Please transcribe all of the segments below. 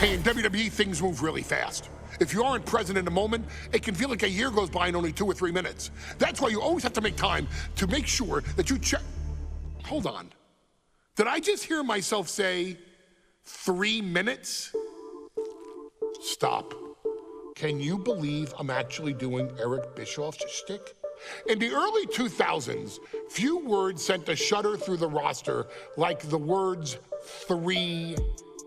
Hey, in WWE, things move really fast. If you aren't present in the moment, it can feel like a year goes by in only 2 or 3 minutes. That's why you always have to make time to make sure that you check. Hold on. Did I just hear myself say 3 minutes? Stop. Can you believe I'm actually doing Eric Bischoff's shtick? In the early 2000s, few words sent a shudder through the roster like the words 3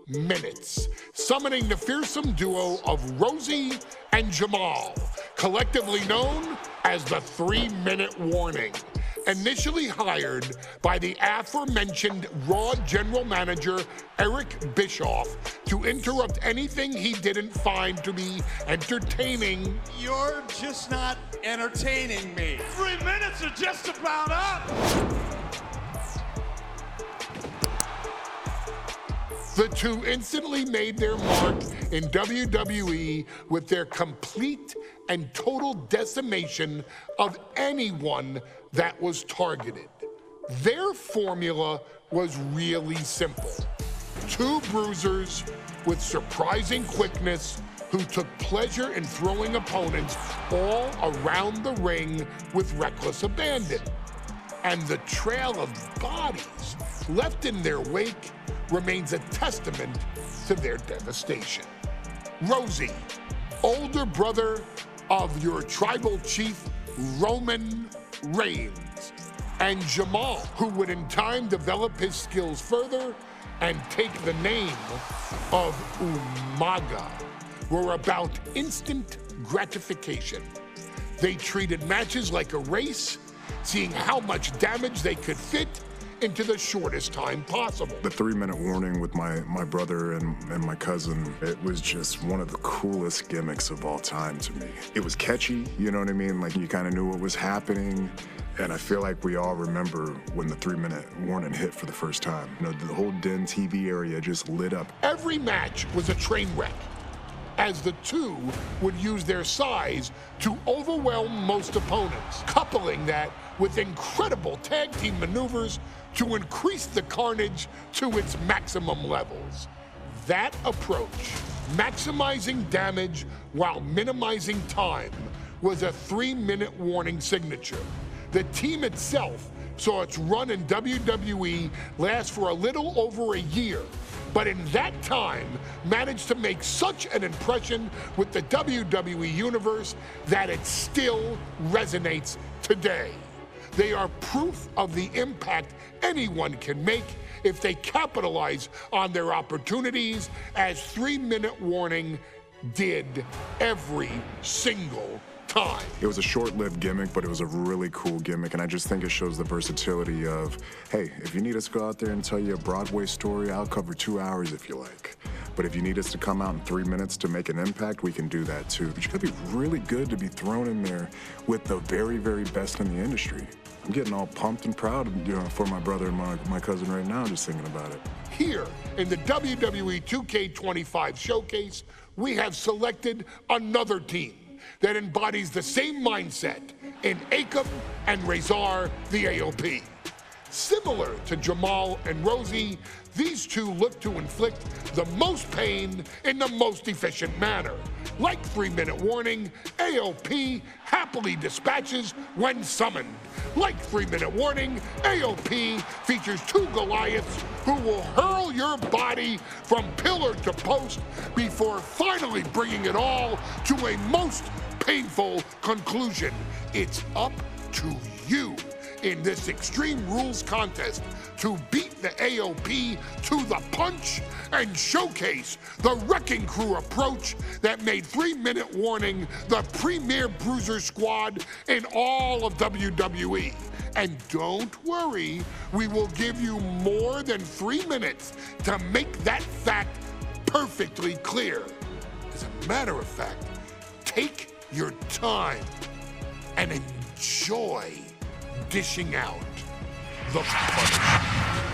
minutes, summoning the fearsome duo of Rosie and Jamal, collectively known as the 3-minute warning. Initially hired by the aforementioned Raw general manager Eric Bischoff to interrupt anything he didn't find to be entertaining. You're just not entertaining me. 3 minutes are just about up. The two instantly made their mark in WWE with their complete and total decimation of anyone that was targeted. Their formula was really simple. Two bruisers with surprising quickness who took pleasure in throwing opponents all around the ring with reckless abandon. And the trail of bodies left in their wake remains a testament to their devastation. Rosie, older brother of your tribal chief, Roman Reigns, and Jamal, who would in time develop his skills further and take the name of Umaga, were about instant gratification. They treated matches like a race, seeing how much damage they could fit into the shortest time possible. The 3-minute warning with my brother and my cousin, it was just one of the coolest gimmicks of all time to me. It was catchy, you know what I mean? Like, you kind of knew what was happening. And I feel like we all remember when the 3-minute warning hit for the first time. You know, the whole Den TV area just lit up. Every match was a train wreck, as the two would use their size to overwhelm most opponents, coupling that with incredible tag team maneuvers to increase the carnage to its maximum levels. That approach, maximizing damage while minimizing time, was a 3-minute warning signature. The team itself saw its run in WWE last for a little over a year, but in that time managed to make such an impression with the WWE Universe that it still resonates today. They are proof of the impact anyone can make if they capitalize on their opportunities, as 3-minute warning did every single time. It was a short-lived gimmick, but it was a really cool gimmick, and I just think it shows the versatility of, hey, if you need us to go out there and tell you a Broadway story, I'll cover 2 hours if you like. But if you need us to come out in 3 minutes to make an impact, we can do that too. But you gotta be really good to be thrown in there with the very, very best in the industry. I'm getting all pumped and proud, you know, for my brother and my cousin right now, just thinking about it. Here in the WWE 2K25 showcase, we have selected another team that embodies the same mindset in Akam and Razor the AOP. Similar to Jamal and Rosie, these two look to inflict the most pain in the most efficient manner. Like 3-minute warning, AOP happily dispatches when summoned. Like 3-minute warning, AOP features two Goliaths who will hurl your body from pillar to post before finally bringing it all to a most painful conclusion. It's up to you in this Extreme Rules contest to beat the AOP to the punch and showcase the Wrecking Crew approach that made 3-minute warning the premier bruiser squad in all of WWE. And don't worry, we will give you more than 3 minutes to make that fact perfectly clear. As a matter of fact, take your time and enjoy dishing out the punishment.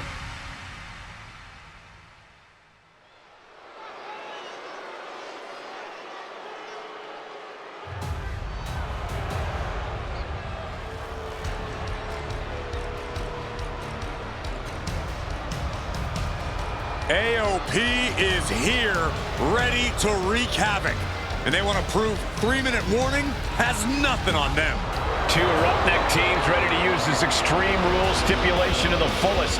AOP is here, ready to wreak havoc. And they want to prove 3-minute warning has nothing on them. Two roughneck teams ready to use this Extreme Rules stipulation to the fullest.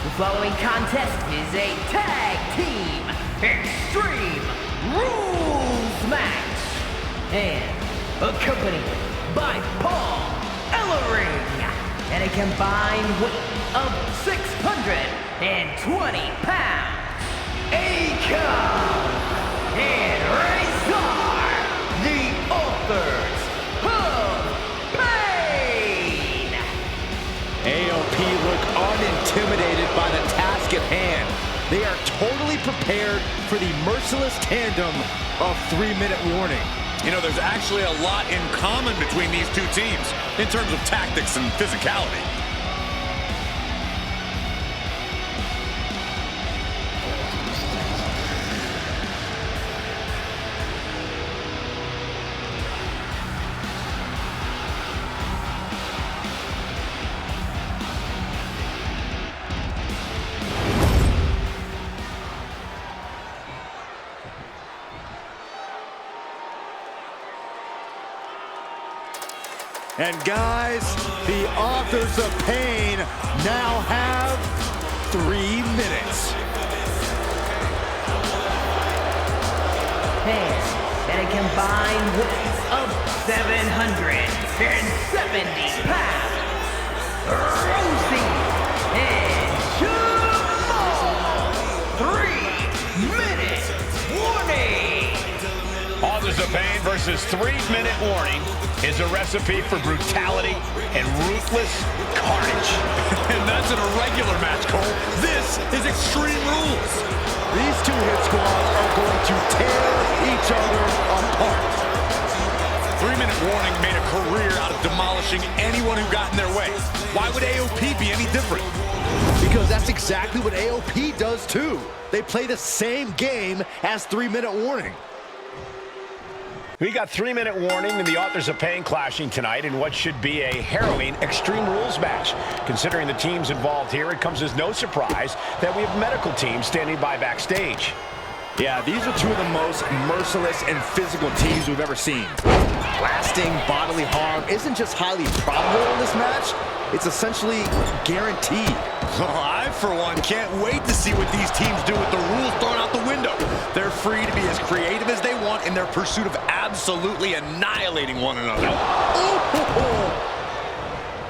The following contest is a tag team Extreme Rules match and accompanied by Paul Ellering and a combined weight of 620 pounds. Akon and Razor, the authors of pain. AOP look unintimidated by the task at hand. They are totally prepared for the merciless tandem of 3-minute warning. You know, there's actually a lot in common between these two teams in terms of tactics and physicality. And guys, the authors of pain now have 3 minutes. And at a combined weight of 770 pounds, Rosie and Jamal. 3-minute warning. Authors of Pain versus 3-minute warning is a recipe for brutality and ruthless carnage. And that's an irregular match, Cole. This is Extreme Rules. These two hit squads are going to tear each other apart. 3-minute warning made a career out of demolishing anyone who got in their way. Why would AOP be any different? Because that's exactly what AOP does too. They play the same game as 3-minute warning. We got 3-minute warning and the Authors of Pain clashing tonight in what should be a harrowing Extreme Rules match. Considering the teams involved here, it comes as no surprise that we have medical teams standing by backstage. Yeah, these are two of the most merciless and physical teams we've ever seen. Lasting bodily harm isn't just highly probable in this match, it's essentially guaranteed. I, for one, can't wait to see what these teams do with the rules thrown out the window. They're free to be as creative as they want in their pursuit of absolutely annihilating one another.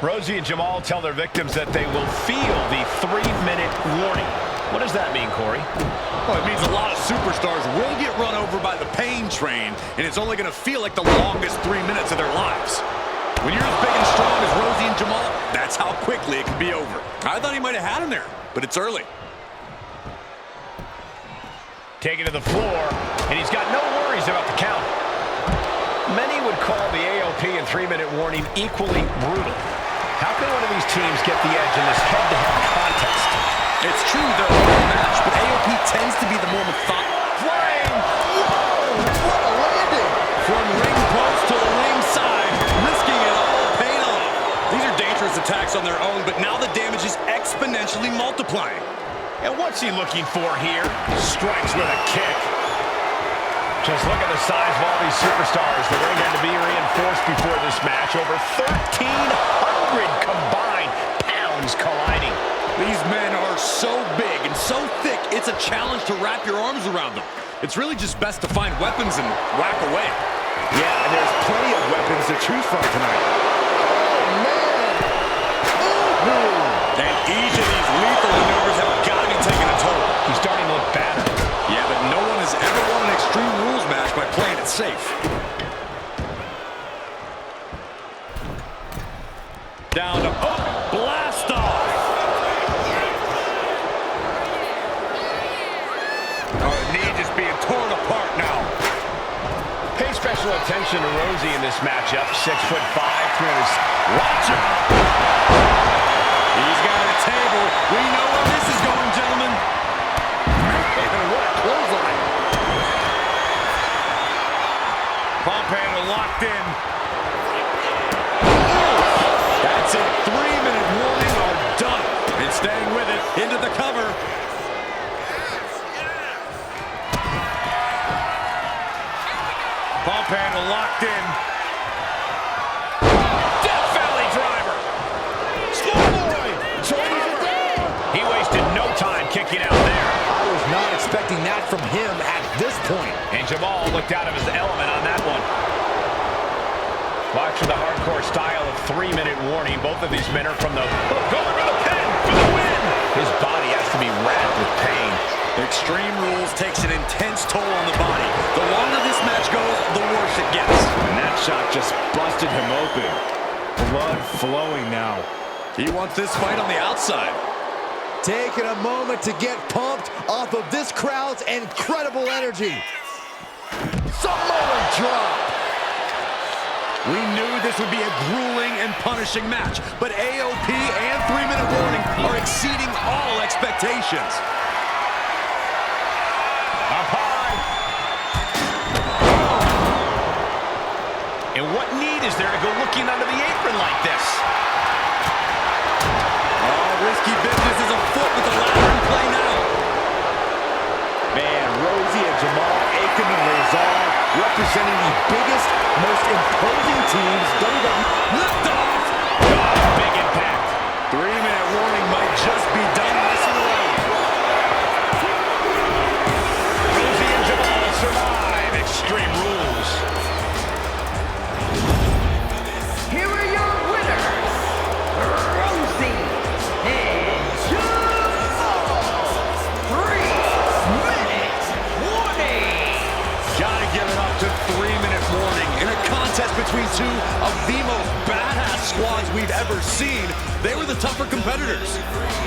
Rosie and Jamal tell their victims that they will feel the 3-minute warning. What does that mean, Corey? Well, it means a lot of superstars will get run over by the pain train, and it's only going to feel like the longest 3 minutes of their lives. When you're as big and strong as Rosie and Jamal, that's how quickly it can be over. I thought he might have had him there, but it's early. Taken to the floor, and he's got no worries about the count. Many would call the AOP and 3-minute warning equally brutal. How can one of these teams get the edge in this head-to-head contest? It's true they're a good match, but AOP tends to be the more methodical. Flying! Whoa! What a landing! From ring post to the ring side, risking it all, paid off. These are dangerous attacks on their own, but now the damage is exponentially multiplying. And what's he looking for here? Strikes with a kick. Just look at the size of all these superstars. The ring had to be reinforced before this match. Over 1,300 combined pounds colliding. These men are so big and so thick, it's a challenge to wrap your arms around them. It's really just best to find weapons and whack away. Yeah, and there's plenty of weapons to choose from tonight. Oh, man! And each of these lethal maneuvers have got to be taking a toll. He's starting to look battered. Yeah, but no one has ever won an Extreme Rules match by playing it safe. Down to, blast off! Our knee just being torn apart now. Pay special attention to Rosie in this matchup. 6'5", 300. Watch him! He's got a table. We know where this is going, gentlemen. And what a clothesline. Pump handle locked in. That's it. 3-minute warning are done. And staying with it into the cover. Pump handle locked in. Death Valley driver. Schoolboy. Shoulders are down. He wasted no time kicking out there. I was not expecting that from him at this point. And Jamal looked out of his element on that one. Watch for the hardcore style of 3-minute warning. Both of these men are from the hook. Going for the pin for the win. His body has to be racked with pain. Extreme Rules takes an intense toll on the body. The longer this match goes, the worse it gets. And that shot just busted him open. Blood flowing now. He wants this fight on the outside. Taking a moment to get pumped off of this crowd's incredible energy. Samoan drop. We knew this would be a grueling and punishing match, but AOP and 3-minute warning are exceeding all expectations. Up high. And what need is there to go looking under the apron like this? Oh, risky business is afoot with the ladder in play now. Man, Rosie and Jamal, Akam and Razor representing the biggest, most imposing teams WWE. Lift off! Oh, big impact. 3-minute warning might just be done messing around. Rosie and Jamal survive Extreme Rules. Here are your winners, Rosie and Jamal. 3-minute warning. Gotta give it up to 3-minute warning. In a contest between two of the most badass squads we've ever seen, they were the tougher competitors.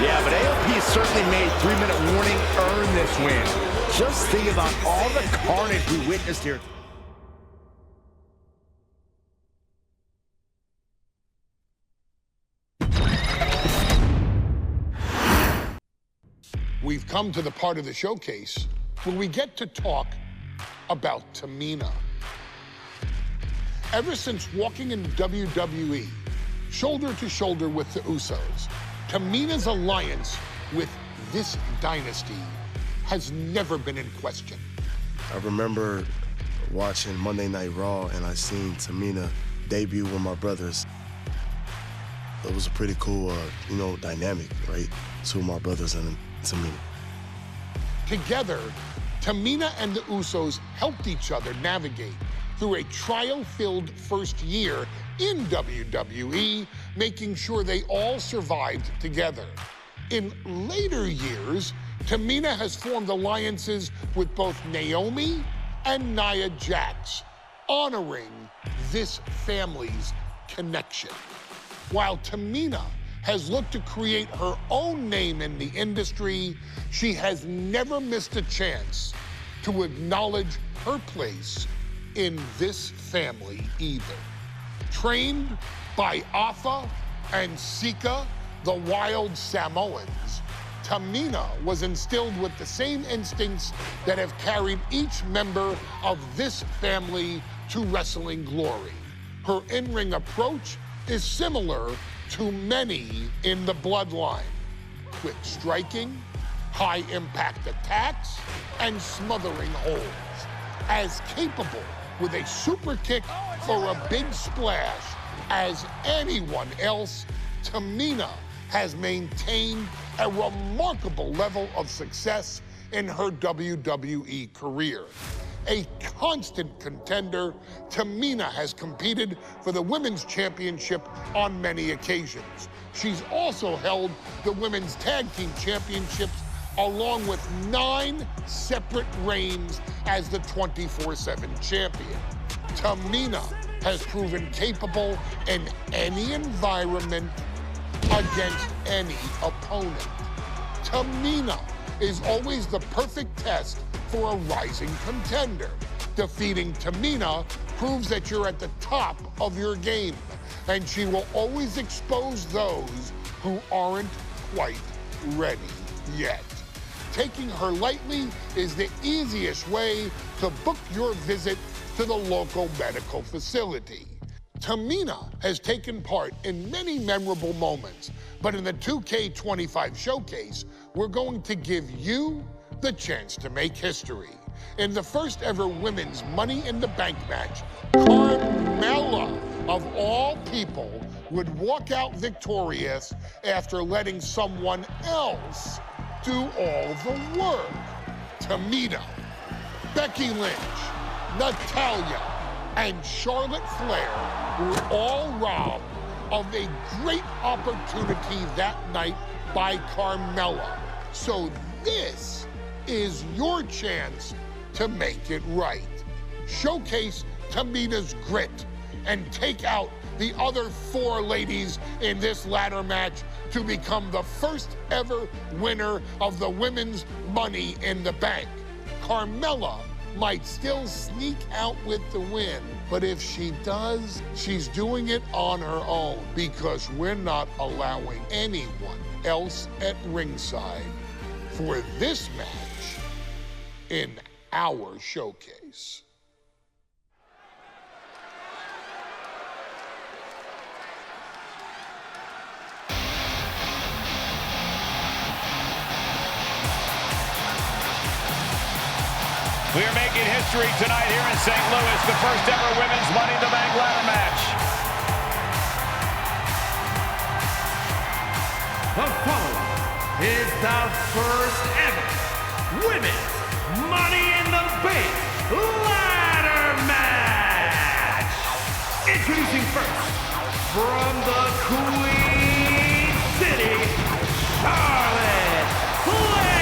Yeah, but AOP certainly made 3-minute warning earn this win. Just think about all the carnage we witnessed here. We've come to the part of the showcase where we get to talk about Tamina. Ever since walking in WWE, shoulder to shoulder with the Usos, Tamina's alliance with this dynasty has never been in question. I remember watching Monday Night Raw and I seen Tamina debut with my brothers. It was a pretty cool, dynamic, right? Two of my brothers and Tamina. Together, Tamina and the Usos helped each other navigate through a trial-filled first year in WWE, making sure they all survived together. In later years, Tamina has formed alliances with both Naomi and Nia Jax, honoring this family's connection. While Tamina has looked to create her own name in the industry, she has never missed a chance to acknowledge her place in this family either. Trained by Afa and Sika, the wild Samoans, Tamina was instilled with the same instincts that have carried each member of this family to wrestling glory. Her in-ring approach is similar to many in the Bloodline. Quick striking, high-impact attacks, and smothering holds. As capable with a super kick or a big splash as anyone else, Tamina has maintained a remarkable level of success in her WWE career. A constant contender, Tamina has competed for the Women's Championship on many occasions. She's also held the Women's Tag Team Championships along with 9 separate reigns as the 24/7 champion. Tamina has proven capable in any environment against any opponent. Tamina is always the perfect test for a rising contender. Defeating Tamina proves that you're at the top of your game, and she will always expose those who aren't quite ready yet. Taking her lightly is the easiest way to book your visit to the local medical facility. Tamina has taken part in many memorable moments, but in the 2K25 showcase, we're going to give you the chance to make history. In the first ever women's Money in the Bank match, Carmella, of all people, would walk out victorious after letting someone else do all the work. Tamina, Becky Lynch, Natalya, and Charlotte Flair were all robbed of a great opportunity that night by Carmella. So this is your chance to make it right. Showcase Tamina's grit and take out the other 4 ladies in this ladder match to become the first ever winner of the women's Money in the Bank. Carmella might still sneak out with the win, but if she does, she's doing it on her own because we're not allowing anyone else at ringside for this match in our showcase. We are making history tonight here in St. Louis, the first ever women's Money in the Bank ladder match. The following is the first ever women's Money in the Bank ladder match. Introducing first, from the Queen City, Charlotte Flair.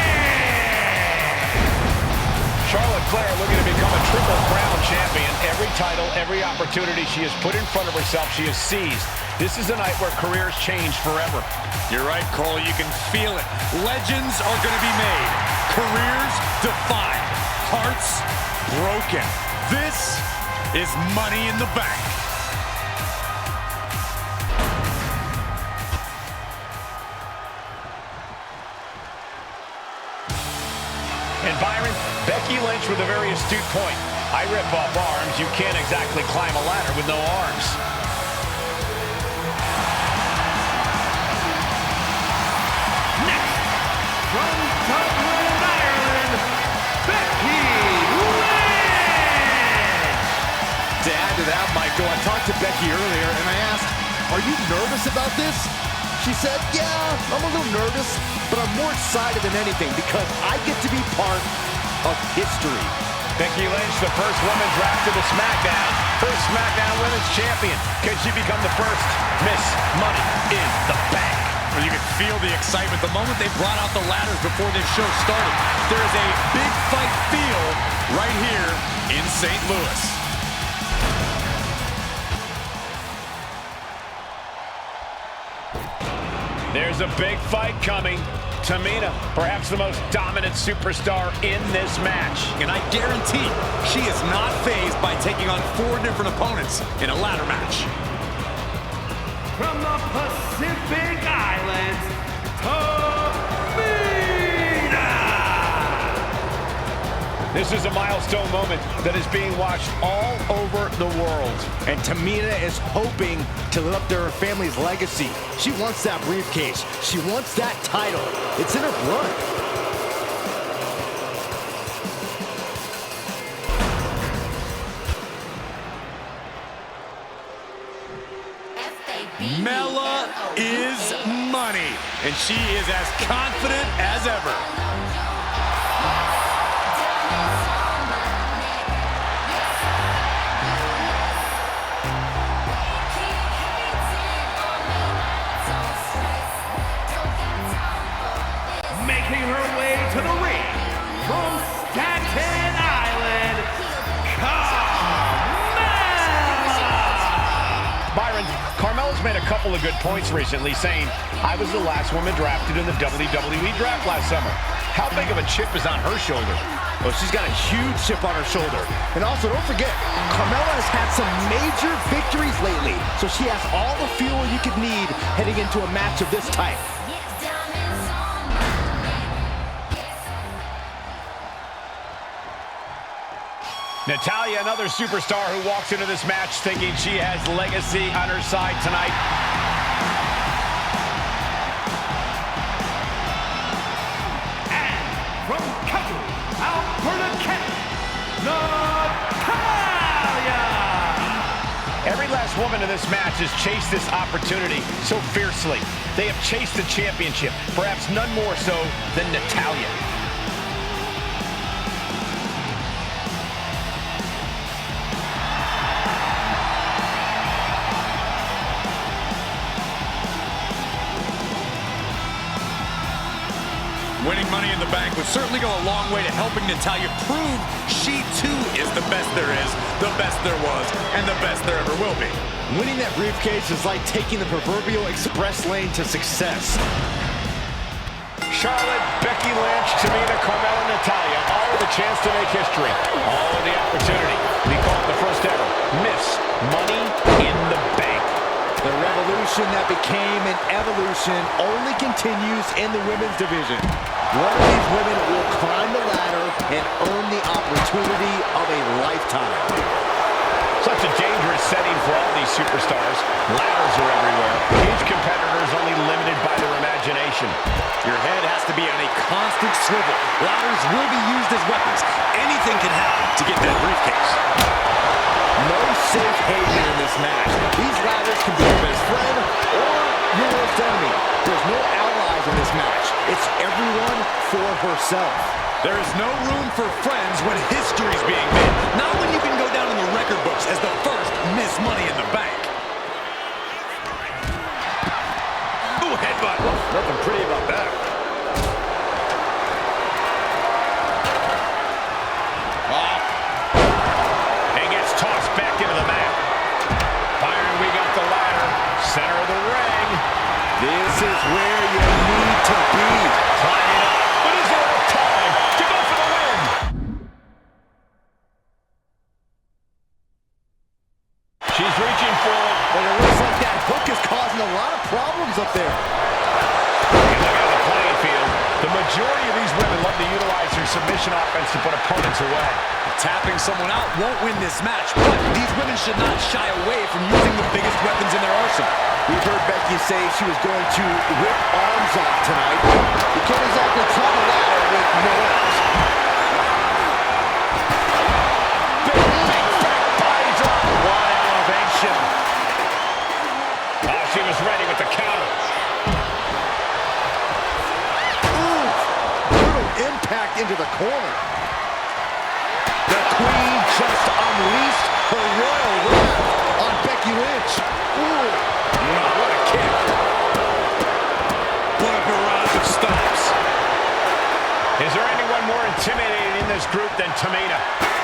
Charlotte Flair looking to become a Triple Crown champion. Every title, every opportunity she has put in front of herself, she has seized. This is a night where careers change forever. You're right, Cole. You can feel it. Legends are going to be made. Careers defined. Hearts broken. This is Money in the Bank. And Byron, Becky Lynch with a very astute point. I rip off arms. You can't exactly climb a ladder with no arms. Next, from Dublin, Ireland, Becky Lynch. To add to that, Michael, I talked to Becky earlier and I asked, are you nervous about this? She said, yeah, I'm a little nervous, but I'm more excited than anything because I get to be part of history. Becky Lynch, the first woman drafted to SmackDown. First SmackDown Women's Champion. Can she become the first Miss Money in the Bank? Well, you can feel the excitement. The moment they brought out the ladders before this show started, there is a big fight feel right here in St. Louis. There's a big fight coming. Tamina, perhaps the most dominant superstar in this match. And I guarantee she is not fazed by taking on 4 different opponents in a ladder match. From the Pacific Islands, Tamina. This is a milestone moment that is being watched all over the world. And Tamina is hoping to live up to her family's legacy. She wants that briefcase. She wants that title. It's in her blood. Mella is money, and she is as confident as ever. Making her way to the ring from Staten Island, Carmella. Byron, Carmella's made a couple of good points recently, saying, I was the last woman drafted in the WWE draft last summer. How big of a chip is on her shoulder? Well, she's got a huge chip on her shoulder. And also, don't forget, Carmella has had some major victories lately, so she has all the fuel you could need heading into a match of this type. Natalya, another superstar who walks into this match thinking she has legacy on her side tonight. And from Fatu, Alberta, Natalya! Every last woman in this match has chased this opportunity so fiercely. They have chased the championship, perhaps none more so than Natalya. Winning Money in the Bank would certainly go a long way to helping Natalya prove she too is the best there is, the best there was, and the best there ever will be. Winning that briefcase is like taking the proverbial express lane to success. Charlotte, Becky Lynch, Tamina, Carmella, Natalya, all with a chance to make history. All with the opportunity to be called the first ever Miss Money in the Bank. The revolution that became an evolution only continues in the women's division. One of these women will climb the ladder and earn the opportunity of a lifetime. Such a dangerous setting for all these superstars. Ladders are everywhere. Each competitor is only limited by their imagination. Your head has to be on a constant swivel. Ladders will be used as weapons. Anything can happen to get that briefcase. No safe haven in this match. These ladders can be your best friend or your worst enemy. There's no allies in this match. It's everyone for herself. There is no room for friends when history's being made. Not when you can go down in the record books as the first Miss Money in the Bank. Ooh, headbutt. Nothing pretty about that. Tossed back into the mat. Byron, we got the ladder. Center of the ring. This is where you need to be. Climbing up. But is there enough time to go for the win? She's reaching for it. But it looks like that hook is causing a lot of problems up there. And look at the playing field. The majority of these women love to utilize their submission offense to put opponents away. Tapping someone out won't win this match, but these women should not shy away from using the biggest weapons in their arsenal. We've heard Becky say she was going to rip arms off tonight. You can't exactly climb a ladder with no arms. Big fat body drop. One elevation. Oh, she was ready with the counter. Ooh, brutal impact into the corner. The Queen just unleashed her royal wrath on Becky Lynch. Ooh. What a kick. What a barrage of stomps. Is there anyone more intimidating in this group than Tamina?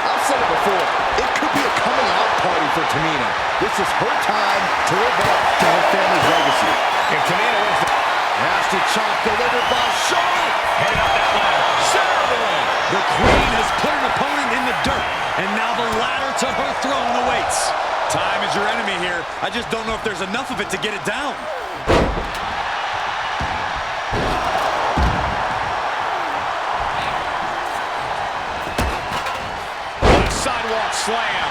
I've said it before. It could be a coming out party for Tamina. This is her time to live up to her family's legacy. If Tamina wins the... Nasty chop delivered by Charlotte. Heading up that ladder. Center of the ring. The Queen has put an opponent in the dirt, and now the ladder to her throne awaits. Time is your enemy here. I just don't know if there's enough of it to get it down. What a sidewalk slam.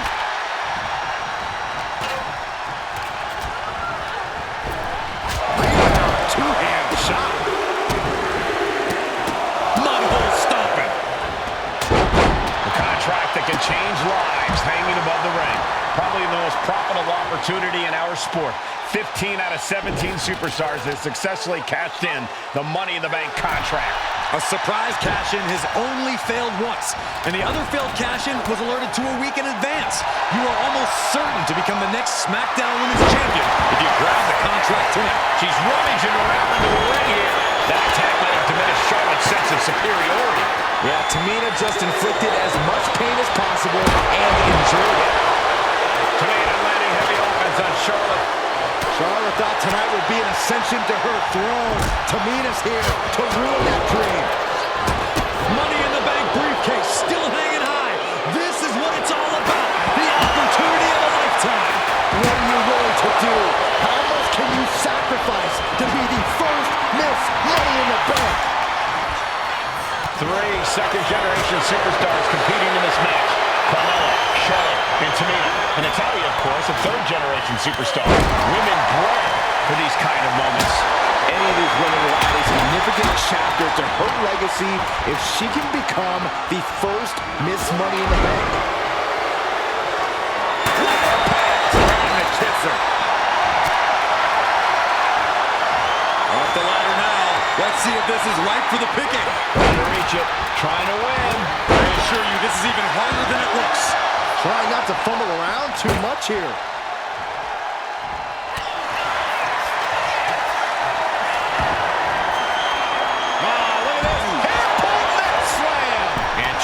Two-hand shot. Mudhole stomping. The contract that can change lives hanging above the ring. Probably the most profitable opportunity in our sport. 15 out of 17 superstars have successfully cashed in the Money in the Bank contract. A surprise cash-in has only failed once, and the other failed cash-in was alerted to a week in advance. You are almost certain to become the next SmackDown Women's Champion if you grab the contract tonight. She's rummaging around into the ring here. That attack might have diminished Charlotte's sense of superiority. Yeah, Tamina just inflicted as much pain as possible and enjoyed it. Tamina landing heavy offense on Charlotte. Charlotte thought tonight would be an ascension to her throne. Tamina's here to ruin that dream. Money in the Bank briefcase still hanging high. This is what it's all about. The opportunity of a lifetime. What are you willing to do? How much can you sacrifice to be the first Miss Money in the Bank? 3 second-generation superstars competing in this match. Carmella, Charlotte, and Tamina. And Natalia, of course, a third-generation superstar. Women bred for these kind of moments. Any of these women will add a significant chapter to her legacy if she can become the first Miss Money in the Bank. Trying to kiss her. Off the ladder now. Let's see if this is right for the picking. Trying to reach it, trying to win. I assure you, this is even harder than it looks. Trying not to fumble around too much here.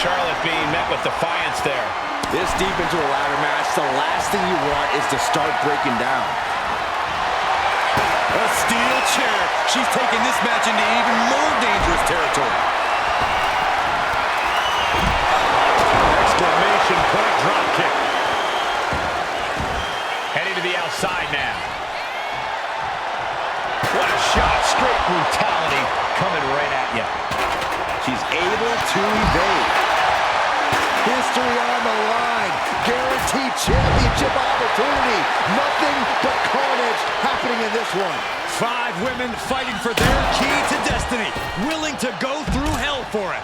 Charlotte being met with defiance there. This deep into a ladder match, the last thing you want is to start breaking down. A steel chair. She's taking this match into even more dangerous territory. Exclamation point drop kick. Heading to the outside now. What a shot. Straight brutality coming right at you. She's able to evade. History on the line. Guaranteed championship opportunity. Nothing but carnage happening in this one. 5 women fighting for their key to destiny. Willing to go through hell for it.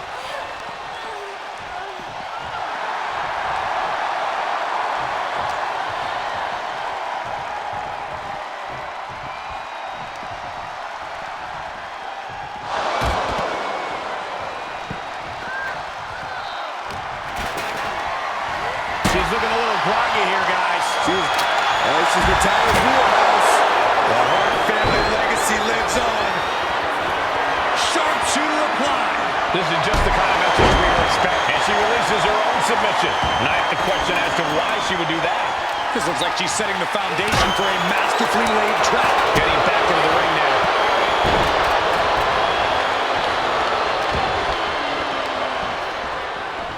She's looking a little groggy here, guys. She's Natalia's wheelhouse. The Hart family legacy lives on. Sharpshooter applied. This is just the kind of match we would expect. And she releases her own submission. And I have to question as to why she would do that. This looks like she's setting the foundation for a masterfully laid trap. Getting back into the ring now.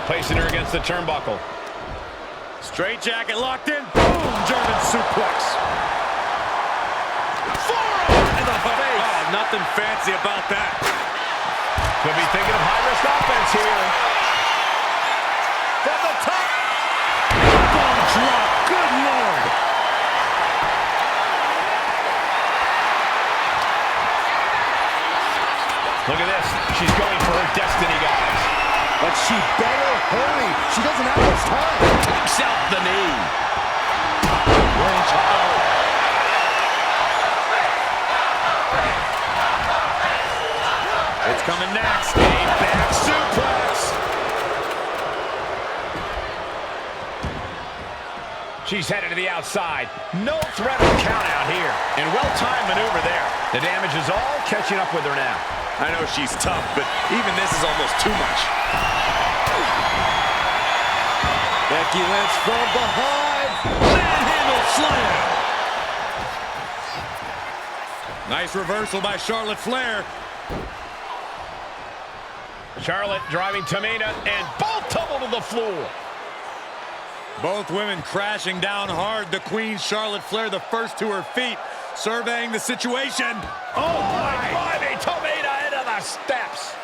Placing her against the turnbuckle. Straight jacket locked in. Boom! German suplex. Forearm in the face. Oh, nothing fancy about that. Could be thinking of high-risk offense here. From the top. Elbow drop. Good Lord. Look at this. She's going for her destiny, guys. But she better hurry. She doesn't have much time. Takes out the knee. It's coming next. A back suplex. She's headed to the outside. No threat of count out here. And well-timed maneuver there. The damage is all catching up with her now. I know she's tough, but even this is almost too much. Becky Lynch from behind. Manhandle slam. Nice reversal by Charlotte Flair. Charlotte driving Tamina, and both tumble to the floor. Both women crashing down hard. The Queen, Charlotte Flair, the first to her feet, surveying the situation. Oh, my body, Tamina into the steps.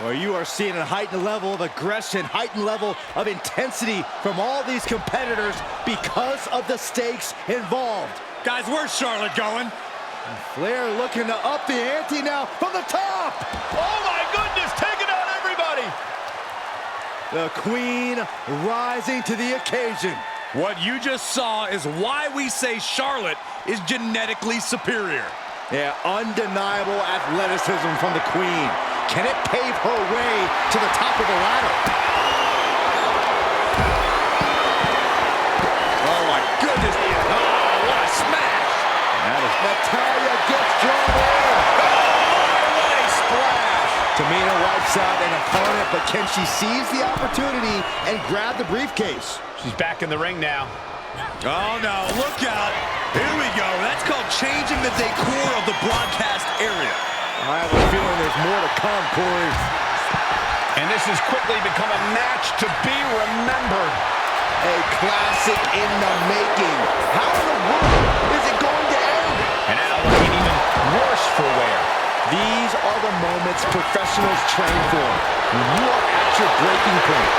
Well, you are seeing a heightened level of aggression, heightened level of intensity from all these competitors because of the stakes involved. Guys, where's Charlotte going? And Flair looking to up the ante now from the top. Oh, my goodness, taking out everybody. The Queen rising to the occasion. What you just saw is why we say Charlotte is genetically superior. Yeah, undeniable athleticism from the Queen. Can it pave her way to the top of the ladder? Oh, my goodness. Oh, what a smash. Natalya gets drawn in. What a splash. Tamina wipes out an opponent, but can she seize the opportunity and grab the briefcase? She's back in the ring now. Oh, no, look out. Here we go. That's called changing the decor of the broadcast area. I have a feeling there's more to come, Corey. And this has quickly become a match to be remembered. A classic in the making. How in the world is it going to end? And now looking even worse for wear. These are the moments professionals train for. When you are at your breaking point.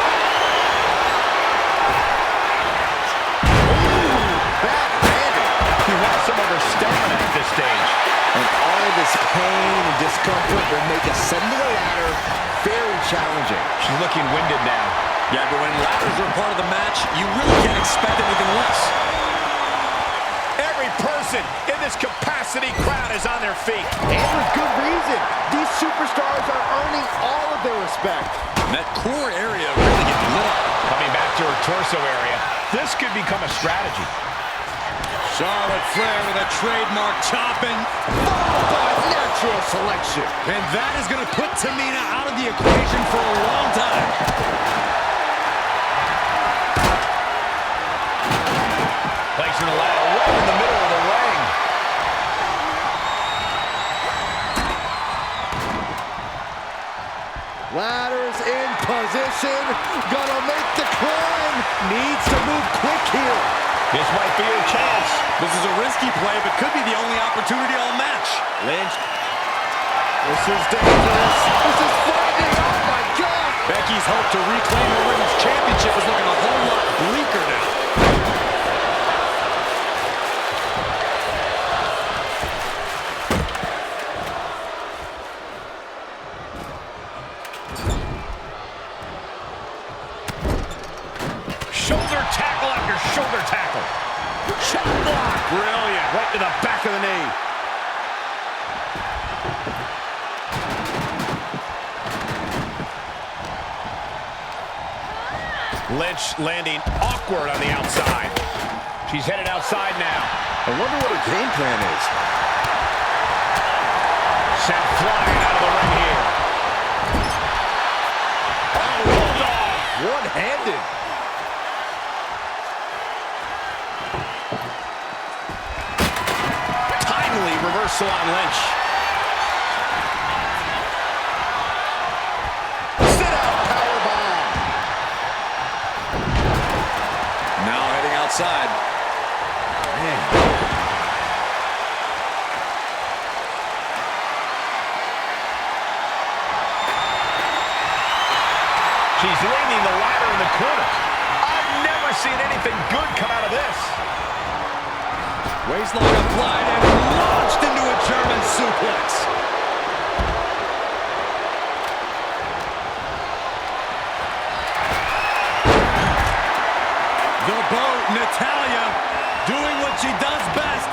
This pain and discomfort will make ascending a ladder very challenging. She's looking winded now. Yeah, but when ladders are part of the match, you really can't expect anything less. Every person in this capacity crowd is on their feet. And with good reason. These superstars are earning all of their respect. And that core area really getting lit up. Coming back to her torso area, this could become a strategy. Charlotte Flair with a trademark chopping. Followed by natural selection. And that is going to put Tamina out of the equation for a long time. Placing the ladder right in the middle of the ring. Ladders in position. Gonna make the climb. Needs to move quick here. This might be her chance. This is a risky play, but could be the only opportunity all match. Lynch. This is dangerous. This is frightening. Oh, my God. Becky's hope to reclaim the Women's Championship is looking a whole lot bleaker now. Shoulder tackle after shoulder tackle. Chop block. Brilliant. Right to the back of the knee. Lynch landing awkward on the outside. She's headed outside now. I wonder what her game plan is. Sent flying out of the ring here. Oh, bulldog. One-handed. Timely reversal on Lynch. Sit-out powerbomb. Now heading outside. She's leaning the ladder in the corner. I've never seen anything good come out of this. Waistlock applied and launched into a German suplex. The boat, Natalya, doing what she does best.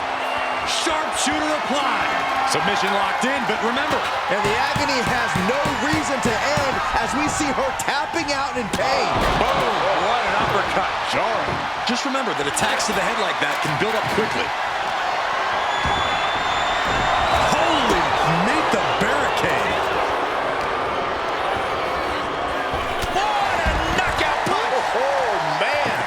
Sharpshooter applied. Submission locked in, but remember. And the agony has no reason to end as we see her tapping out in pain. Boom, what an uppercut. Jarring. Just remember that attacks to the head like that can build up quickly. Holy, meet the barricade. What a knockout punch. Oh, man.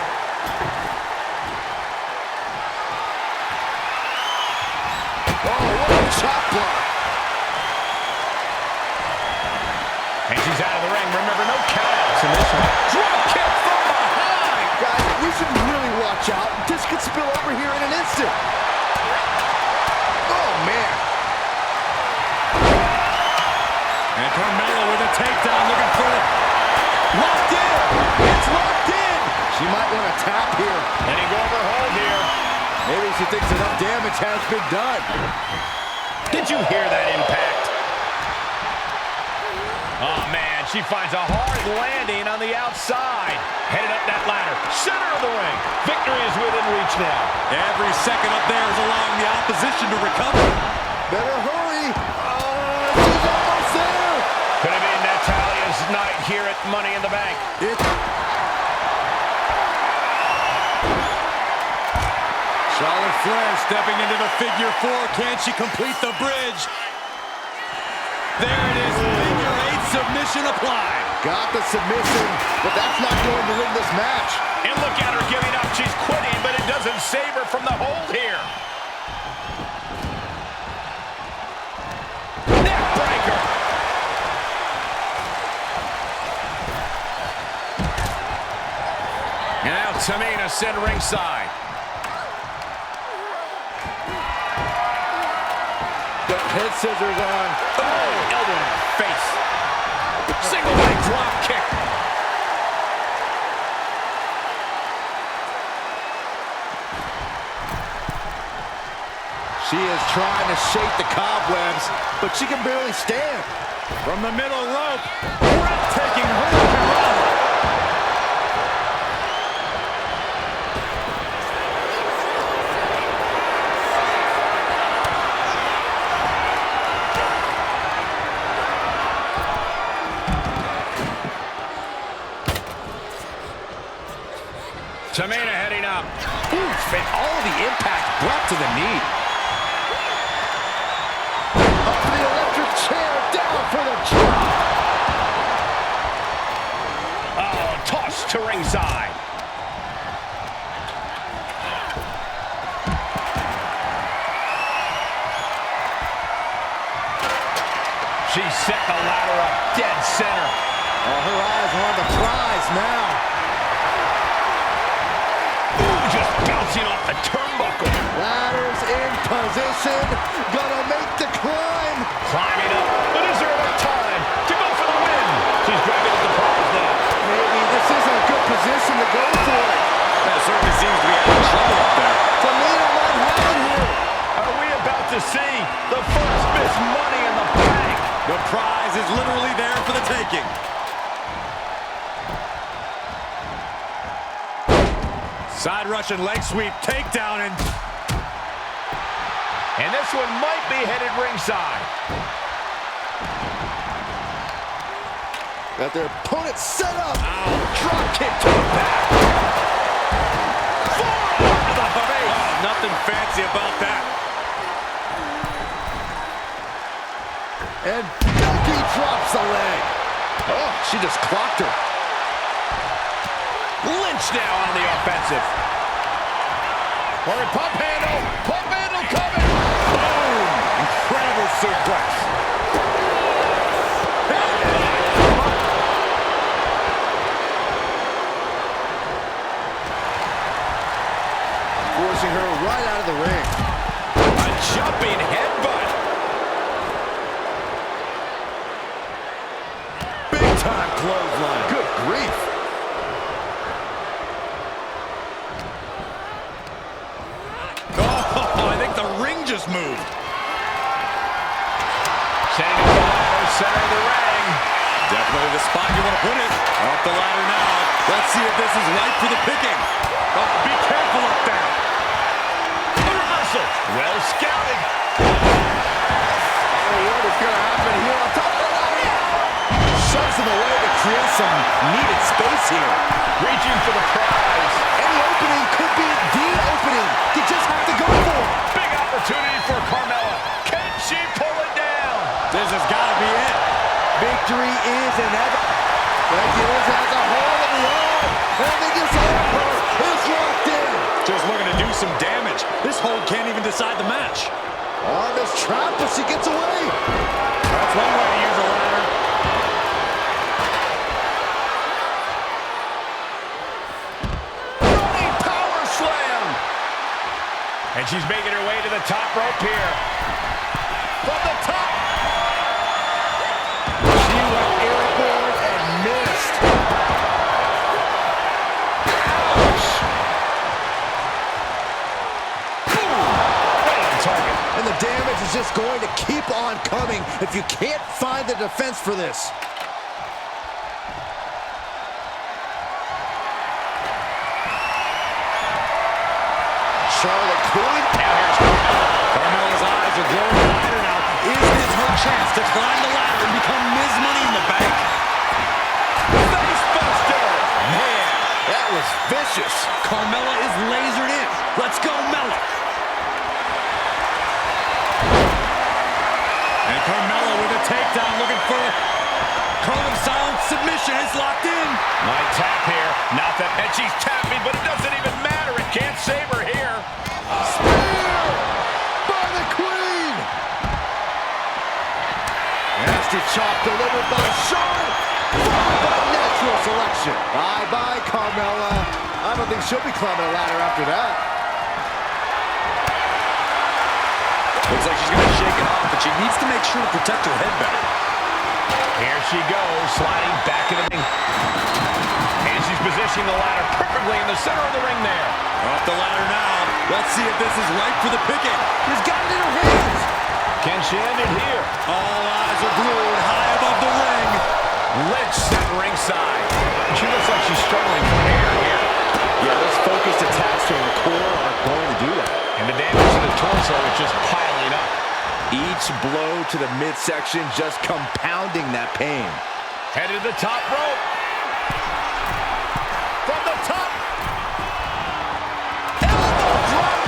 Oh, what a chop block. And she's out of the ring. Remember, no count. Submission. Drop kick from behind. Guys, we should really watch out. This could spill over here in an instant. Oh, man. And Carmella with a takedown, looking for it. Locked in. It's locked in. She might want to tap here. Letting go of her hold here. Maybe she thinks enough damage has been done. Did you hear that impact? Oh, man, she finds a hard landing on the outside. Headed up that ladder. Center of the ring. Victory is within reach now. Every second up there is allowing the opposition to recover. Better hurry. She's almost there. Could have been Natalya's night here at Money in the Bank. Charlotte Flair stepping into the figure four. Can she complete the bridge? There it is. Figure eight submission applied. Got the submission, but that's not going to win this match. And look at her giving up. She's quitting, but it doesn't save her from the hold here. Neck breaker. And now Tamina sent ringside. The head scissors on. Oh, elbow in the face. Single leg drop kick. She is trying to shake the cobwebs, but she can barely stand. From the middle rope, breathtaking hurricane. Tamina heading up. Oof, and all the impact brought to the knee. Up to the electric chair, down for the drop. Oh, toss to ringside. She set the ladder up dead center. Oh, her eyes are on the prize now. Just bouncing off the turnbuckle. Ladders in position, gonna make the climb. Climbing up, but is there enough time to go for the win? She's grabbing at the prize now. Maybe this isn't a good position to go for it. That certainly seems to be having trouble up there. Tamina might have it here. Are we about to see the first Miss Money in the Bank? The prize is literally there for the taking. Side Russian leg sweep, takedown, and this one might be headed ringside. Got their opponent set up. Drop kick to the back. Forearm to the face. Nothing fancy about that. And Becky drops the leg. Oh, she just clocked her. Lynch now on the offensive. Or pump handle coming. Boom! Incredible suplex. Forcing her right out of the ring. A jumping headbutt. Big time clothesline. Good grief. Just moved. Setting up the ladder, center of the ring. Definitely the spot you want to put it. Up the ladder now. Let's see if this is right for the picking. Oh, be careful up there. The reversal. Well scouted. Oh, what is going to happen here on top of the ladder? Shoves him away to create some needed space here. Reaching for the prize. Any opening could be the opening. You just have to go for it. Opportunity for Carmella. Can she pull it down? This has got to be it. Victory is inevitable. Becky Lynch has a hold of the arm. And they just her is locked in. Just looking to do some damage. This hold can't even decide the match. Arm is trapped, but she gets away. That's one way to use a ladder. Running power slam. And she's making her way to the top rope here. From the top. She went airborne and missed. Ouch. Boom. Right on target. And the damage is just going to keep on coming if you can't find the defense for this. Charlotte Queen. Now here's Carmella. Carmella's eyes are glowing wider now. Is this her chance to climb the ladder and become Ms. Money in the Bank? Face buster. Man, That was vicious. Carmella is lasered in. Let's go, Mella. And Carmella with a takedown, looking for cone of silence. Submission is locked in. Might tap here. Not that, and she's tapping, but it doesn't even matter. It can't save her here. Spear by the Queen. Nasty chop delivered by Charlotte. Followed by natural selection. Bye-bye, Carmella. I don't think she'll be climbing a ladder after that. Looks like she's going to shake it off, but she needs to make sure to protect her head better. Here she goes, sliding back in the ring. And she's positioning the ladder perfectly in the center of the ring there. Up the ladder now. Let's see if this is right for the picking. He's got it in her hands. Can she end it here? All eyes are glued high above the ring. Lynch set ringside. She looks like she's struggling for air here. Yeah, those focused attacks to her core aren't going to do that. And the damage to the torso is just piling up. Each blow to the midsection just compounding that pain. Headed to the top rope. From the top. Elbow drop.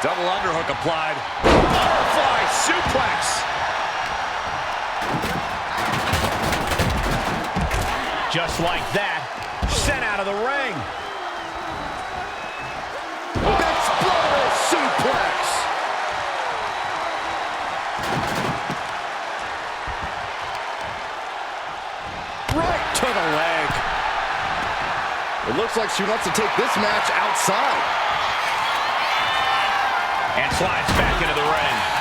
Double underhook applied. Butterfly suplex. Just like that, sent out of the ring. Exploder suplex. Right to the leg. It looks like she wants to take this match outside. And slides back into the ring.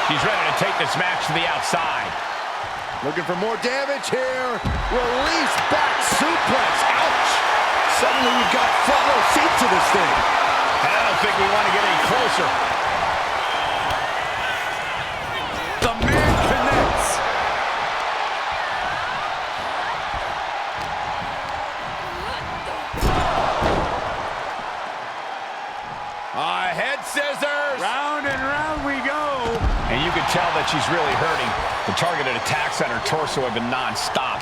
She's ready to take this match to the outside. Looking for more damage here. Release back suplex. Ouch. Suddenly we've got front row seat to this thing. And I don't think we want to get any closer. The man connects. Head scissors. Round and round we go. And you can tell that she's really hurting. The targeted attacks on her torso have been non-stop.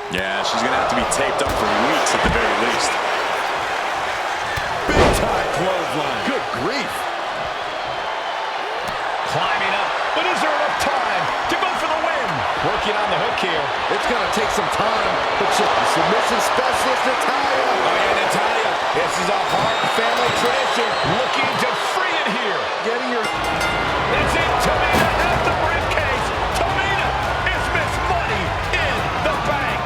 Yeah, she's going to have to be taped up for weeks at the very least. Big time clothesline. Good grief. Climbing up. But is there enough time to go for the win? Working on the hook here. It's going to take some time. But submission specialist, Natalya. Oh, yeah, Natalya. This is a hard family tradition. Looking to free it here. Getting your... That's it. Tamina has the briefcase. Tamina is Miss Money in the Bank.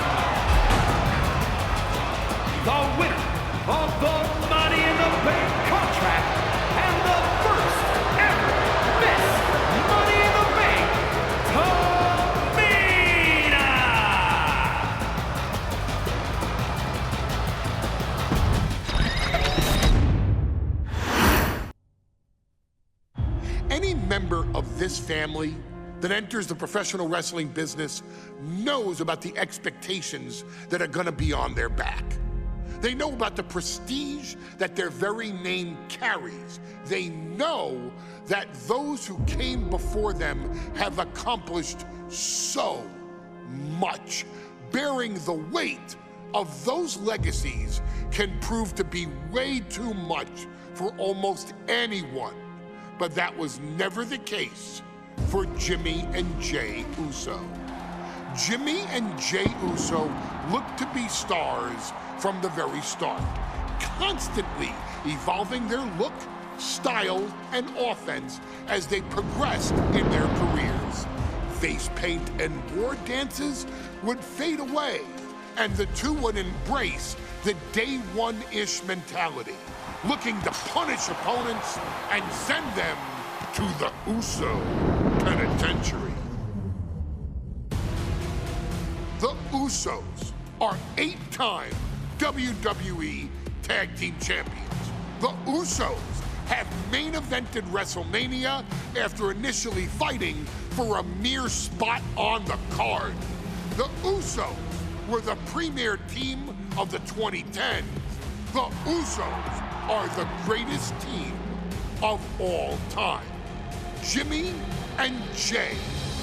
The winner of the Money in the Bank contract and the first ever Miss Money in the Bank, Tamina! Any member of this family that enters the professional wrestling business knows about the expectations that are gonna be on their back. They know about the prestige that their very name carries. They know that those who came before them have accomplished so much. Bearing the weight of those legacies can prove to be way too much for almost anyone. But that was never the case for Jimmy and Jey Uso. Jimmy and Jey Uso looked to be stars from the very start, constantly evolving their look, style, and offense as they progressed in their careers. Face paint and war dances would fade away, and the two would embrace the day one-ish mentality, looking to punish opponents and send them to the Uso penitentiary. The Usos are 8-time WWE Tag Team Champions. The Usos have main evented WrestleMania after initially fighting for a mere spot on the card. The Usos were the premier team of the 2010s. The Usos are the greatest team of all time. Jimmy and Jey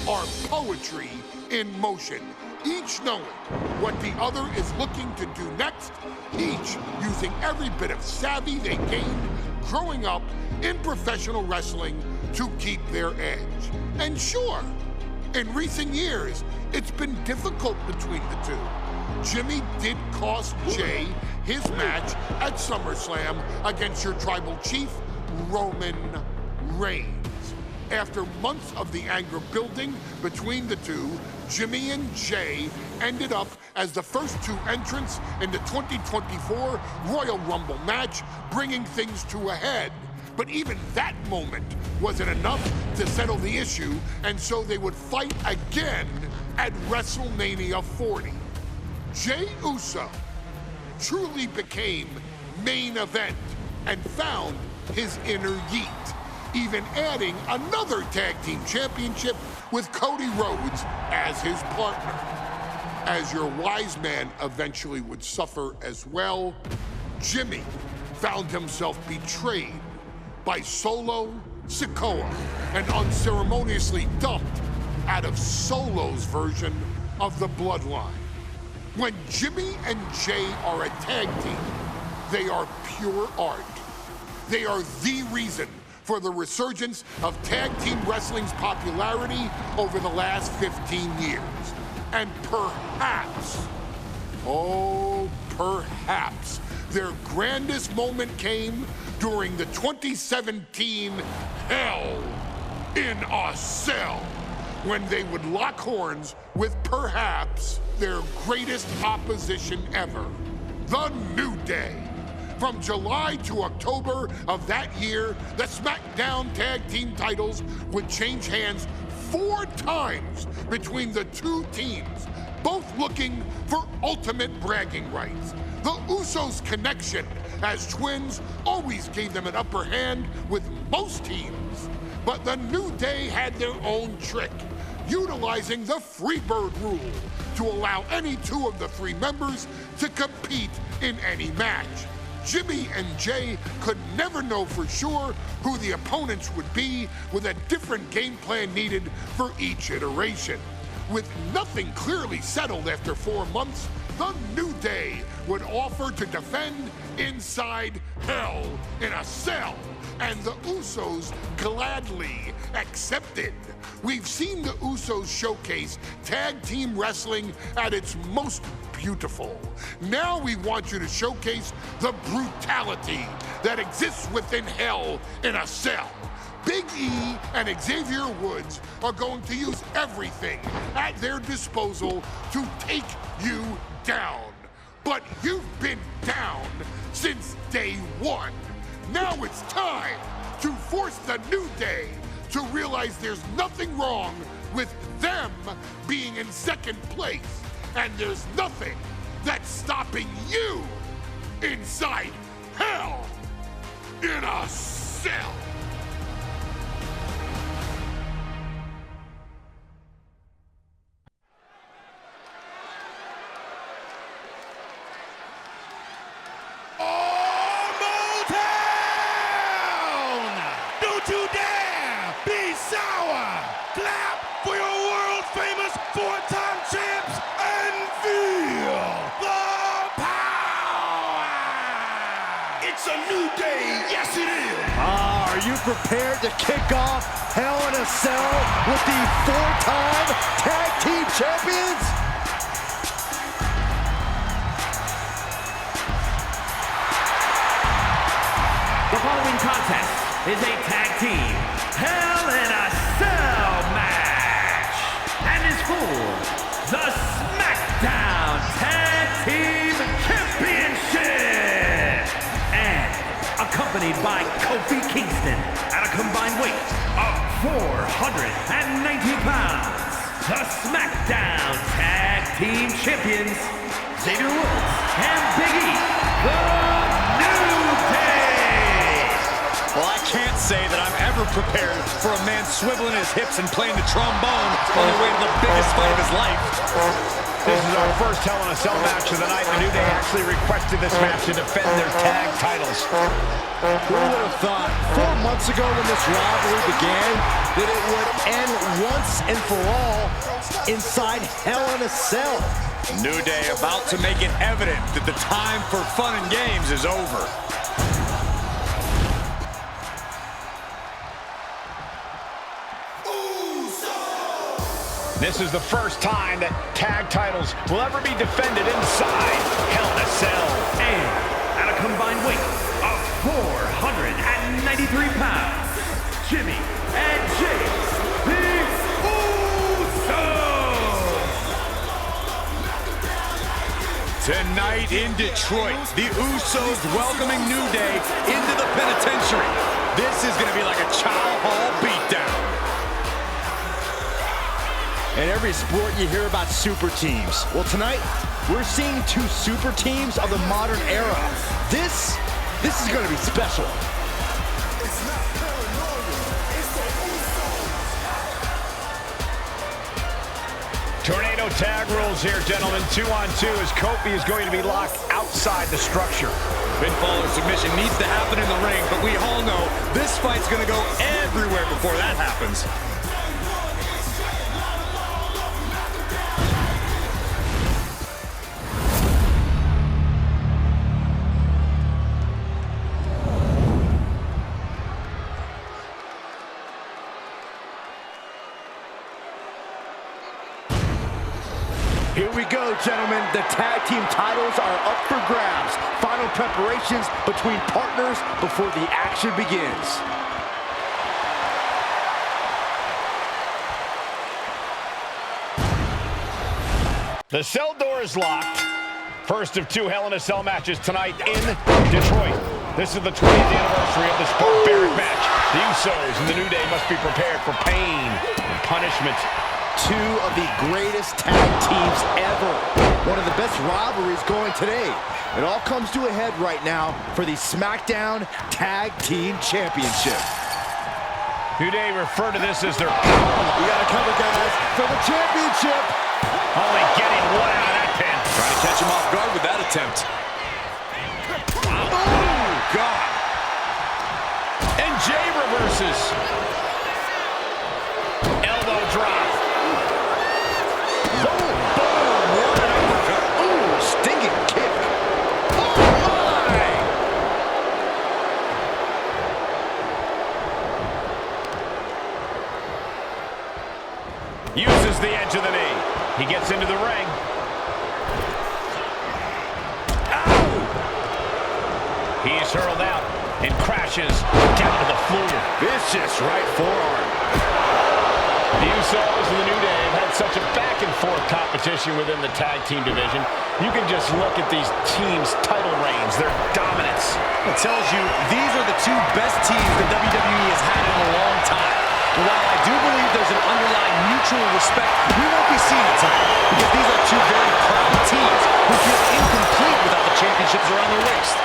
are poetry in motion, each knowing what the other is looking to do next, each using every bit of savvy they gained growing up in professional wrestling to keep their edge. And sure, in recent years, it's been difficult between the two. Jimmy did cost Jey his match at SummerSlam against your tribal chief, Roman Reigns. After months of the anger building between the two, Jimmy and Jay ended up as the first two entrants in the 2024 Royal Rumble match, bringing things to a head. But even that moment wasn't enough to settle the issue, and so they would fight again at WrestleMania 40. Jey Uso truly became main event and found his inner yeet, even adding another tag team championship with Cody Rhodes as his partner. As your Wiseman eventually would suffer as well, Jimmy found himself betrayed by Solo Sikoa and unceremoniously dumped out of Solo's version of the Bloodline. When Jimmy and Jay are a tag team, they are pure art. They are the reason for the resurgence of tag team wrestling's popularity over the last 15 years. And perhaps, oh, perhaps, their grandest moment came during the 2017 Hell in a Cell, when they would lock horns with perhaps their greatest opposition ever, The New Day. From July to October of that year, the SmackDown Tag Team titles would change hands 4 times between the two teams, both looking for ultimate bragging rights. The Usos' connection as twins always gave them an upper hand with most teams. But the New Day had their own trick, utilizing the Freebird rule to allow any 2 of the 3 members to compete in any match. Jimmy and Jay could never know for sure who the opponents would be, with a different game plan needed for each iteration. With nothing clearly settled after 4 months, the New Day would offer to defend inside Hell in a Cell, and the Usos gladly accepted. We've seen the Usos showcase tag team wrestling at its most beautiful. Now we want you to showcase the brutality that exists within Hell in a Cell. Big E and Xavier Woods are going to use everything at their disposal to take you down. But you've been down since day 1. Now it's time to force the New Day to realize there's nothing wrong with them being in second place, and there's nothing that's stopping you inside Hell in a Cell. Are you prepared to kick off Hell in a Cell with the 4-time Tag Team Champions? The following contest is a Tag Team Hell in a Cell match and is for the SmackDown Tag Team Championship, and accompanied by Kofi Kingston at a combined weight of 490 pounds. The SmackDown Tag Team Champions, Xavier Woods and Big E, The New Day. Well, I can't say that I'm ever prepared for a man swiveling his hips and playing the trombone on the way to the biggest fight of his life. This is our first Hell in a Cell match of the night. The New Day actually requested this match to defend their tag titles. Who would have thought 4 months ago when this rivalry began that it would end once and for all inside Hell in a Cell? New Day about to make it evident that the time for fun and games is over. This is the first time that tag titles will ever be defended inside Hell in a Cell. And at a combined weight of 493 pounds, Jimmy and Jay Tonight in Detroit, the Usos welcoming New Day into the penitentiary. This is going to be like a child hall beatdown. In every sport, you hear about super teams. Well, tonight, we're seeing two super teams of the modern era. This is going to be special. Tornado tag rules here, gentlemen. 2-on-2 as Kofi is going to be locked outside the structure. Pinfall or submission needs to happen in the ring, but we all know this fight's going to go everywhere before that happens. Here we go, gentlemen. The tag team titles are up for grabs. Final preparations between partners before the action begins. The cell door is locked. First of two Hell in a Cell matches tonight in Detroit. This is the 20th anniversary of this barbaric match. The Usos and the New Day must be prepared for pain and punishment. Two of the greatest tag teams ever. One of the best rivalries going today. It all comes to a head right now for the SmackDown Tag Team Championship. New Day refer to this as their We got to cover, guys, for the championship. only getting one out of that pin. Trying to catch him off guard with that attempt. Oh, God. And Jay reverses. Elbow drop. Boom, boom, what an uppercut. Ooh, stinging kick. Oh, my. Uses the edge of the knee. He gets into the ring. Ow! He's hurled out and crashes down to the floor. Vicious right forearm. The Usos and the New Day have had such a back-and-forth competition within the tag team division. You can just look at these teams' title reigns, their dominance. It tells you these are the two best teams that WWE has had in a long time. And while I do believe there's an underlying mutual respect, we won't be seeing it tonight because these are two very proud teams who feel incomplete without the championships around their waist.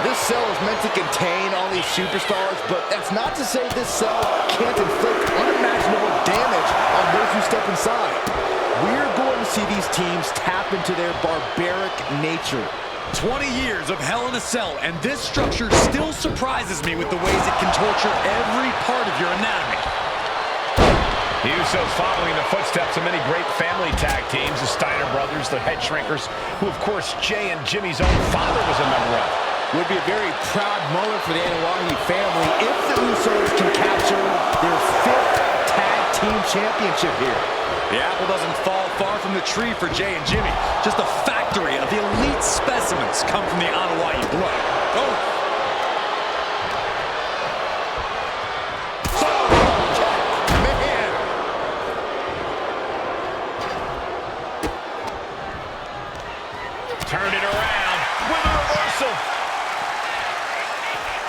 This cell is meant to contain all these superstars, but that's not to say this cell can't inflict unimaginable damage on those who step inside. We're going to see these teams tap into their barbaric nature. 20 years of Hell in a Cell, and this structure still surprises me with the ways it can torture every part of your anatomy. The Usos following the footsteps of many great family tag teams, the Steiner brothers, the Head Shrinkers, who of course Jay and Jimmy's own father was a member of. Would be a very proud moment for the Anoa'i family if the Usos can capture their 5th tag team championship here. The apple doesn't fall far from the tree for Jay and Jimmy. Just a factory of the elite specimens come from the Anoa'i blood. Oh! Turn it around with a reversal.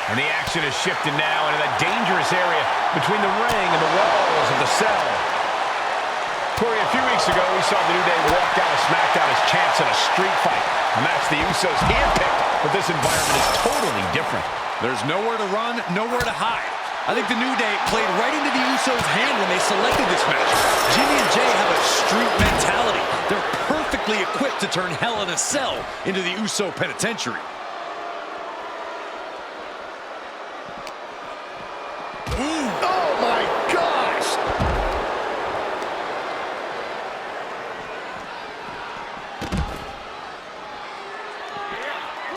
And the action is shifted now into that dangerous area between the ring and the walls of the cell. Corey, a few weeks ago, we saw the New Day walk out of SmackDown as champs in a street fight. A match the Usos handpicked, but this environment is totally different. There's nowhere to run, nowhere to hide. I think the New Day played right into the Usos' hand when they selected this match. Jimmy and Jay have a street mentality. They're perfectly equipped to turn Hell in a Cell into the Uso penitentiary. Oh my gosh!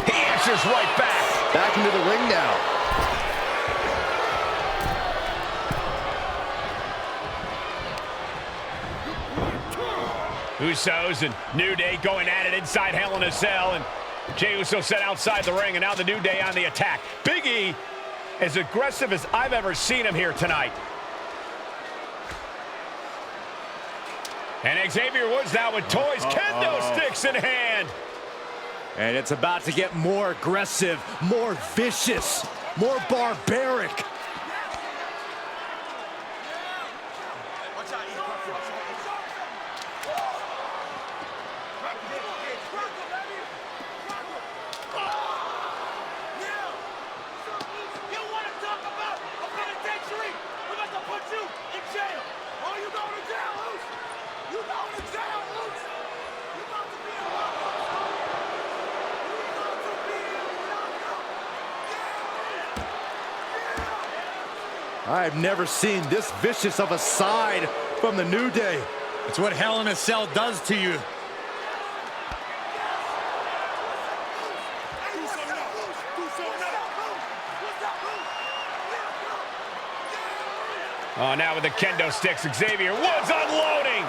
He answers right back. Back into the ring now. Usos and New Day going at it inside Hell in a Cell, and Jey Uso set outside the ring, and now the New Day on the attack. Big E, as aggressive as I've ever seen him here tonight. And Xavier Woods now with toys, kendo sticks in hand. And it's about to get more aggressive, more vicious, more barbaric. I've never seen this vicious of a side from the New Day. It's what Hell in a Cell does to you. Oh, now with the kendo sticks, Xavier Woods unloading.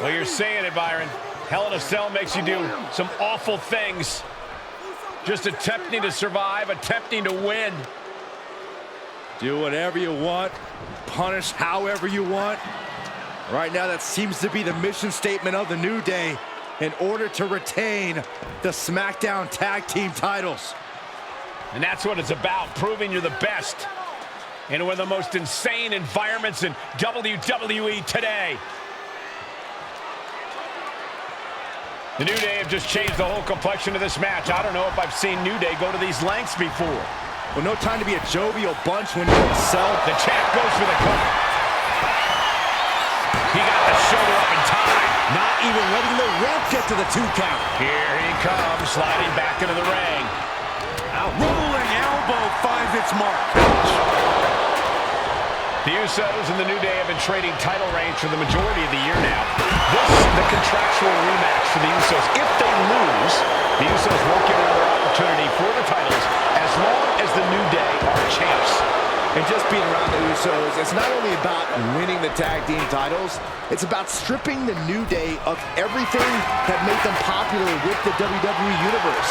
Well, you're saying it, Byron. Hell in a Cell makes you do some awful things. Just attempting to survive, attempting to win. Do whatever you want, punish however you want. Right now, that seems to be the mission statement of the New Day in order to retain the SmackDown Tag Team titles. And that's what it's about, proving you're the best in one of the most insane environments in WWE today. The New Day have just changed the whole complexion of this match. I don't know if I've seen New Day go to these lengths before. Well, no time to be a jovial bunch when you're in a cell. The champ goes for the cover. He got the shoulder up in time. Not even letting the ref get to the 2 count. Here he comes, sliding back into the ring. A rolling elbow finds its mark. The Usos and the New Day have been trading title reigns for the majority of the year now. This, the contractual rematch for the Usos. If they lose, the Usos won't get another opportunity for the titles as long as the New Day are champs. And just being around the Usos, it's not only about winning the tag team titles, it's about stripping the New Day of everything that made them popular with the WWE Universe.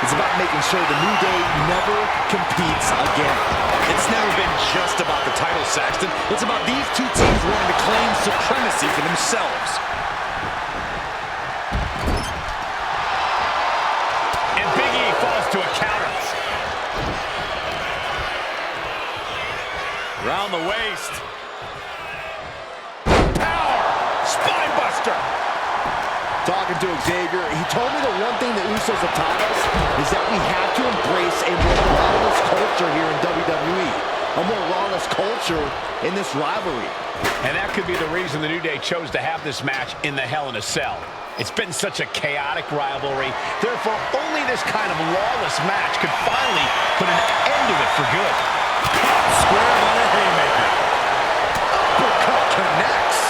It's about making sure the New Day never competes again. It's never been just about the title, Saxton. It's about these two teams wanting to claim supremacy for themselves. And Big E falls to a counter. Around the waist. Power! Spine buster! Talking to Xavier, he told me the one thing the Usos have taught us is that we have to embrace a more lawless culture here in WWE. A more lawless culture in this rivalry. And that could be the reason the New Day chose to have this match in the Hell in a Cell. It's been such a chaotic rivalry. Therefore, only this kind of lawless match could finally put an end to it for good. Square on a haymaker. Uppercut connects.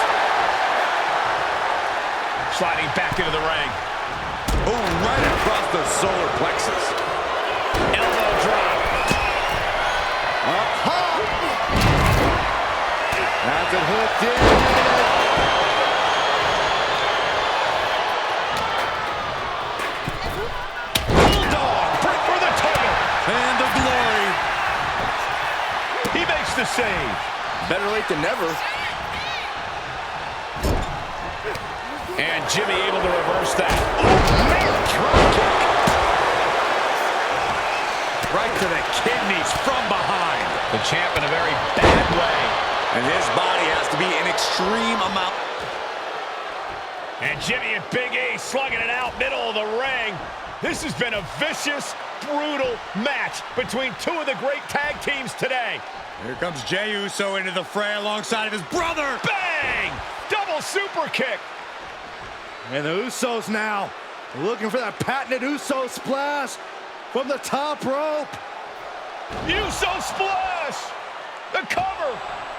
Sliding back into the ring. Oh, right across the solar plexus. Elbow drop. That's it hooked in. Bulldog, break for the title. And the glory. He makes the save. Better late than never. And Jimmy able to reverse that. Oh, man, drop kick. Right to the kidneys from behind. The champ in a very bad way. And his body has to be an extreme amount. And Jimmy and Big E slugging it out middle of the ring. This has been a vicious, brutal match between two of the great tag teams today. Here comes Jey Uso into the fray alongside of his brother. Bang! Double super kick. And the Usos now looking for that patented Uso splash from the top rope. Uso splash! The cover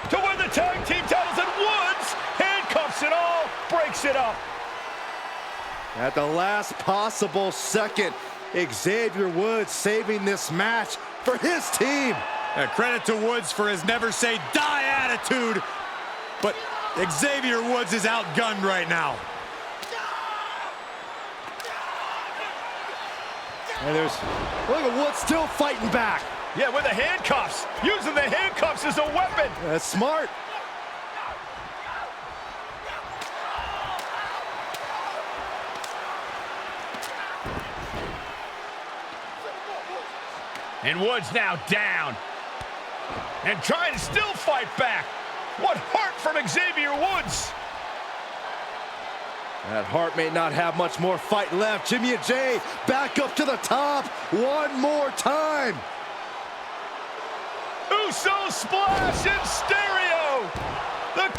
to win the tag team titles, and Woods handcuffs it all, breaks it up. At the last possible second, Xavier Woods saving this match for his team. Credit to Woods for his never say die attitude. But Xavier Woods is outgunned right now. And look at Woods still fighting back. Yeah, with the handcuffs. Using the handcuffs as a weapon. That's smart. And Woods now down. And trying to still fight back. What heart from Xavier Woods. That Hart may not have much more fight left. Jimmy and Jay back up to the top one more time. Uso splash in stereo. The